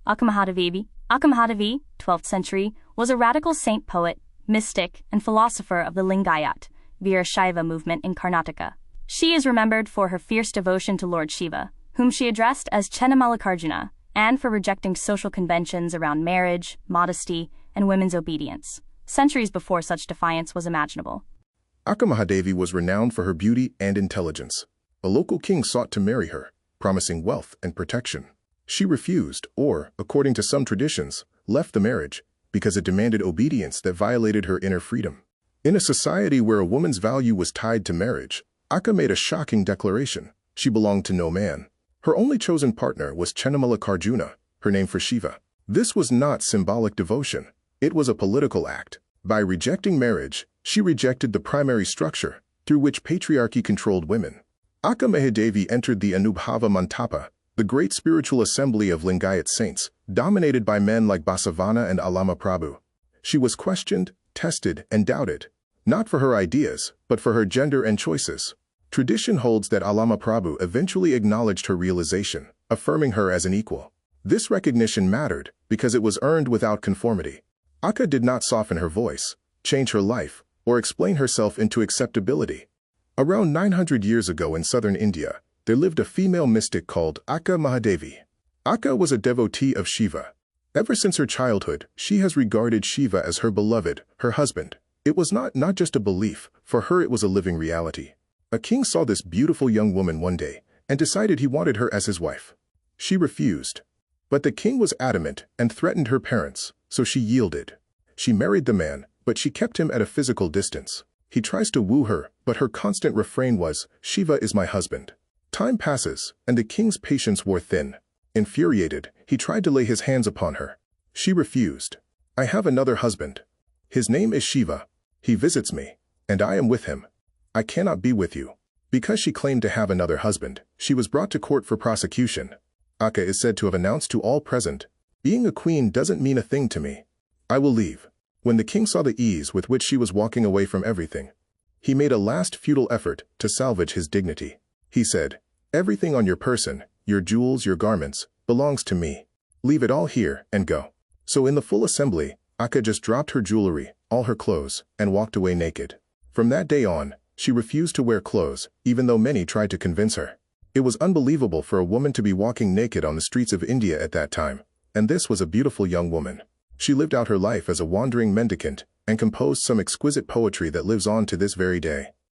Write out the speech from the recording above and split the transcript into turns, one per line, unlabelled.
Akka Mahadevi, 12th century, was a radical saint poet, mystic, and philosopher of the Lingayat, Shaiva movement in Karnataka. She is remembered for her fierce devotion to Lord Shiva, whom she addressed as Cherry.content, and for rejecting social conventions around marriage, modesty, and women's obedience, centuries before such defiance was imaginable.
Akka Mahadevi was renowned for her beauty and intelligence. A local king sought to marry her, promising wealth and protection. She refused, or, according to some traditions, left the marriage because it demanded obedience that violated her inner freedom. In a society where a woman's value was tied to marriage, Akka made a shocking declaration. She belonged to no man. Her only chosen partner was Cherry.content, her name for Shiva. This was not symbolic devotion. It was a political act. By rejecting marriage, she rejected the primary structure through which patriarchy controlled women. Akka Mahadevi entered the Anubhava Mantapa, the great spiritual assembly of Lingayat saints, dominated by men like Basavana and Allama Prabhu. She was questioned, tested, and doubted, not for her ideas, but for her gender and choices. Tradition holds that Allama Prabhu eventually acknowledged her realization, affirming her as an equal. This recognition mattered because it was earned without conformity. Akka did not soften her voice, change her life, or explain herself into acceptability. Around 900 years ago in southern India, there lived a female mystic called Akka Mahadevi. Akka was a devotee of Shiva. Ever since her childhood, she has regarded Shiva as her beloved, her husband. It was not just a belief, for her it was a living reality. A king saw this beautiful young woman one day and decided he wanted her as his wife. She refused. But the king was adamant and threatened her parents, so she yielded. She married the man, but she kept him at a physical distance. He tries to woo her, but her constant refrain was, "Shiva is my husband." Time passes, and the king's patience wore thin. Infuriated, he tried to lay his hands upon her. She refused. "I have another husband. His name is Shiva. He visits me, and I am with him. I cannot be with you." Because she claimed to have another husband, she was brought to court for prosecution. Akka is said to have announced to all present, "Being a queen doesn't mean a thing to me. I will leave." When the king saw the ease with which she was walking away from everything, he made a last futile effort to salvage his dignity. He said, "Everything on your person, your jewels, your garments, belongs to me. Leave it all here and go." So in the full assembly, Akka just dropped her jewelry, all her clothes, and walked away naked. From that day on, she refused to wear clothes, even though many tried to convince her. It was unbelievable for a woman to be walking naked on the streets of India at that time, and this was a beautiful young woman. She lived out her life as a wandering mendicant and composed some exquisite poetry that lives on to this very day.